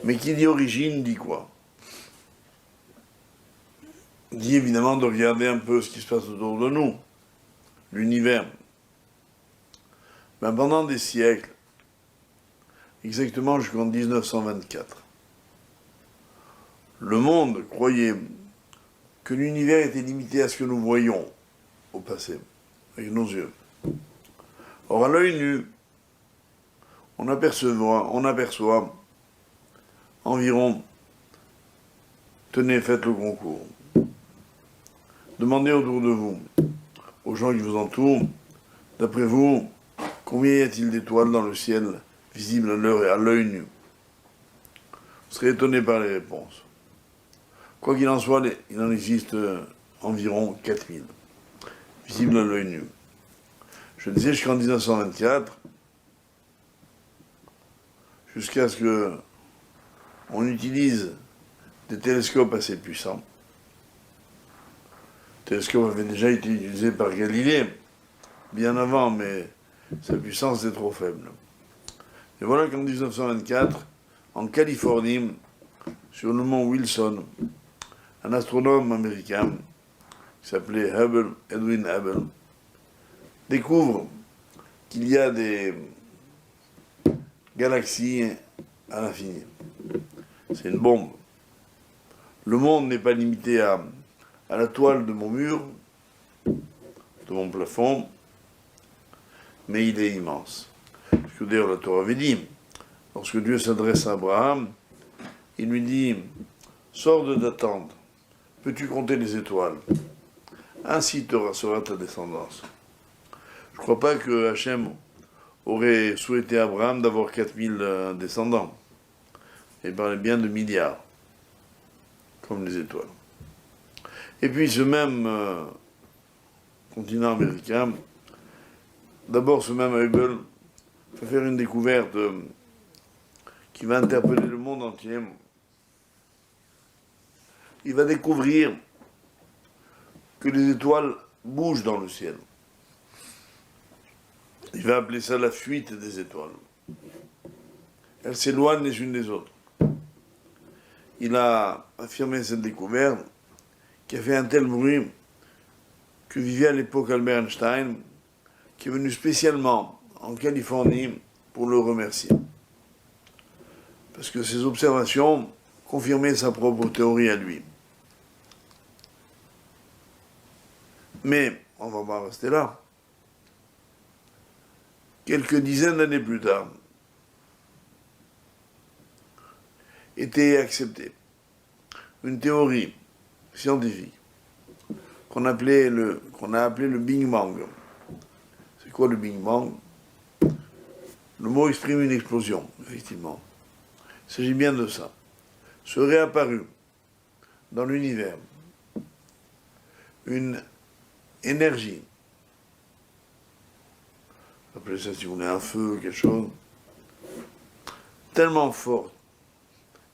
Mais qui dit origine dit quoi? Dit évidemment de regarder un peu ce qui se passe autour de nous, l'univers. Ben, pendant des siècles, exactement jusqu'en 1924, le monde croyait que l'univers était limité à ce que nous voyons au passé, avec nos yeux. Or, à l'œil nu, on aperçoit environ, tenez, faites le concours, demandez autour de vous, aux gens qui vous entourent, d'après vous, combien y a-t-il d'étoiles dans le ciel visibles à l'œil nu? Vous serez étonné par les réponses. Quoi qu'il en soit, il en existe environ 4000, visibles à l'œil nu. Je disais jusqu'en 1924, jusqu'à ce que on utilise des télescopes assez puissants. Le télescope avait déjà été utilisé par Galilée, bien avant, mais sa puissance est trop faible. Et voilà qu'en 1924, en Californie, sur le mont Wilson, un astronome américain qui s'appelait Edwin Hubble, découvre qu'il y a des galaxies à l'infini. C'est une bombe. Le monde n'est pas limité à la toile de mon mur, de mon plafond, mais il est immense. Ce que d'ailleurs la Torah avait dit. Lorsque Dieu s'adresse à Abraham, il lui dit « Sors de ta tente, peux-tu compter les étoiles? Ainsi sera ta descendance. » Je ne crois pas que Hachem aurait souhaité à Abraham d'avoir 4000 descendants. Il parlait bien de milliards, comme les étoiles. Et puis ce même continent américain, d'abord ce même Hubble va faire une découverte qui va interpeller le monde entier. Il va découvrir que les étoiles bougent dans le ciel. Il va appeler ça la fuite des étoiles. Elles s'éloignent les unes des autres. Il a affirmé cette découverte qui a fait un tel bruit que vivait à l'époque Albert Einstein, qui est venu spécialement en Californie pour le remercier. Parce que ses observations confirmaient sa propre théorie à lui. Mais on ne va pas rester là. Quelques dizaines d'années plus tard, était acceptée une théorie scientifique qu'on a appelé le Big Bang. C'est quoi le Big Bang? Le mot exprime une explosion, effectivement. Il s'agit bien de ça. Serait apparue dans l'univers une énergie, appelez ça si vous voulez un feu, quelque chose, tellement forte,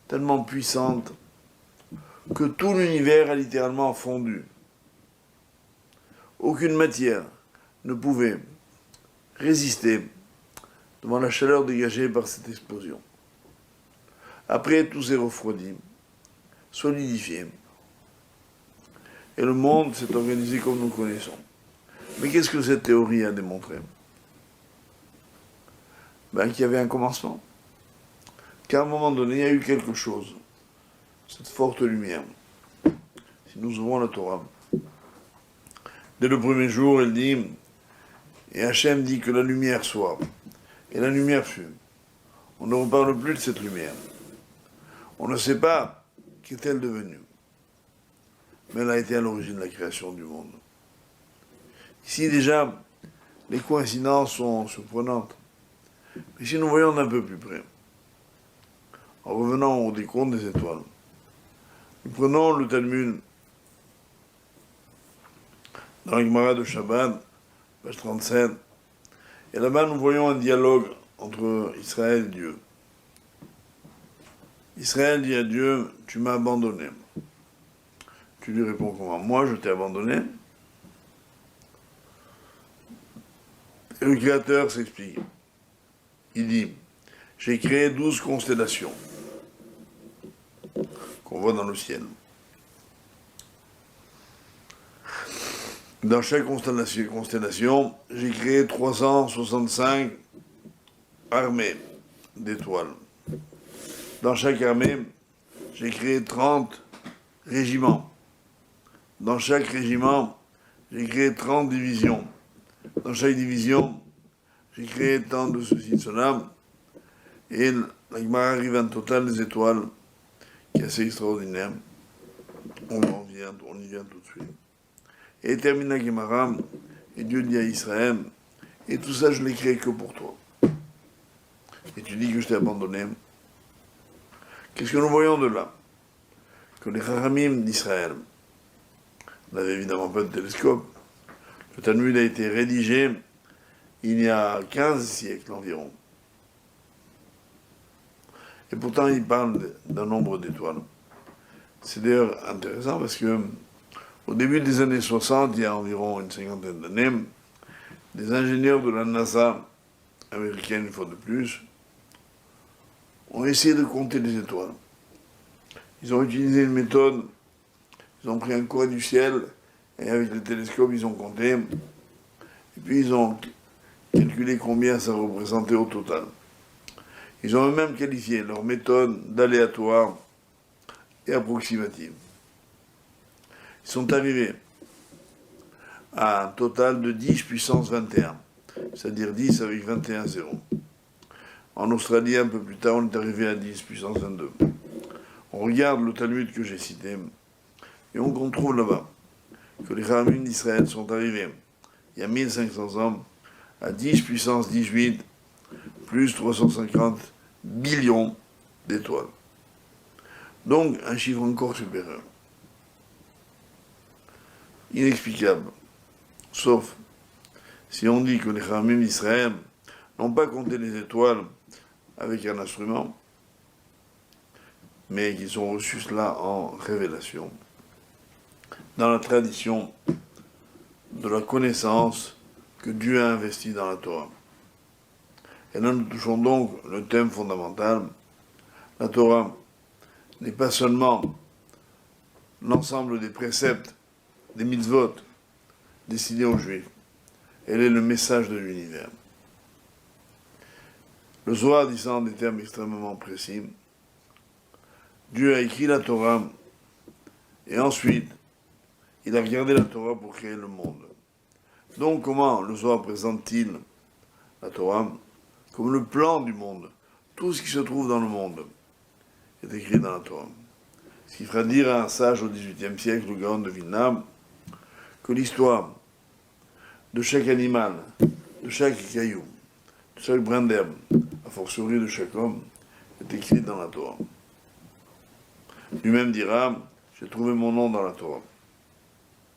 tellement puissante, que tout l'univers a littéralement fondu. Aucune matière ne pouvait résister devant la chaleur dégagée par cette explosion. Après, tout s'est refroidi, solidifié, et le monde s'est organisé comme nous connaissons. Mais qu'est-ce que cette théorie a démontré? Qu'il y avait un commencement. Qu'à un moment donné, il y a eu quelque chose, cette forte lumière. Si nous ouvrons la Torah, dès le premier jour, elle dit, et Hachem dit que la lumière soit, et la lumière fut. On ne reparle plus de cette lumière. On ne sait pas qu'est-elle devenue, mais elle a été à l'origine de la création du monde. Ici déjà, les coïncidences sont surprenantes. Mais si nous voyons d'un peu plus près, en revenant au décompte des étoiles, nous prenons le Talmud dans la Gemara de Shabbat, page 37, et là-bas nous voyons un dialogue entre Israël et Dieu. Israël dit à Dieu, tu m'as abandonné. Tu lui réponds comment? Moi, je t'ai abandonné. Et le Créateur s'explique. Il dit, j'ai créé 12 constellations. qu'on voit dans le ciel. Dans chaque constellation, j'ai créé 365 armées d'étoiles. Dans chaque armée, j'ai créé 30 régiments. Dans chaque régiment, j'ai créé 30 divisions. Dans chaque division, j'ai créé tant de ceci, de cela. Et la Gemara arrive à un total des étoiles qui est assez extraordinaire. On y vient tout de suite. Et termine la Gemara, et Dieu dit à Israël, et tout ça je l'ai créé que pour toi. Et tu dis que je t'ai abandonné. Qu'est-ce que nous voyons de là? Que les Chachamim d'Israël n'avaient évidemment pas de télescope. Le Talmud a été rédigé il y a 15 siècles environ. Et pourtant, il parle d'un nombre d'étoiles. C'est d'ailleurs intéressant parce que au début des années 60, il y a environ une cinquantaine d'années, des ingénieurs de la NASA, américaine une fois de plus, ont essayé de compter les étoiles. Ils ont utilisé une méthode, ils ont pris un coin du ciel, et avec le télescope, ils ont compté, et puis ils ont calculé combien ça représentait au total. Ils ont eux-mêmes qualifié leur méthode d'aléatoire et approximative. Ils sont arrivés à un total de 10 puissance 21, c'est-à-dire 10 avec 21 zéros. En Australie, un peu plus tard, on est arrivé à 10 puissance 22. On regarde le Talmud que j'ai cité, et on trouve là-bas que les Chachamim d'Israël sont arrivés, il y a 1500 ans, à 10 puissance 18, plus 350 billions d'étoiles. Donc, un chiffre encore supérieur. Inexplicable. Sauf si on dit que les Chachamim d'Israël n'ont pas compté les étoiles avec un instrument, mais qu'ils ont reçu cela en révélation, dans la tradition de la connaissance que Dieu a investie dans la Torah. Et là, nous touchons donc le thème fondamental. La Torah n'est pas seulement l'ensemble des préceptes, des mitzvot destinés aux Juifs. Elle est le message de l'univers. Le Zohar dit en des termes extrêmement précis. Dieu a écrit la Torah et ensuite, il a regardé la Torah pour créer le monde. Donc, comment le Zohar présente-t-il la Torah? Comme le plan du monde. Tout ce qui se trouve dans le monde est écrit dans la Torah. Ce qui fera dire à un sage au XVIIIe siècle, le Gaon de Vilna, que l'histoire de chaque animal, de chaque caillou, de chaque brin d'herbe, a fortiori de chaque homme, est écrite dans la Torah. Lui-même dira, j'ai trouvé mon nom dans la Torah.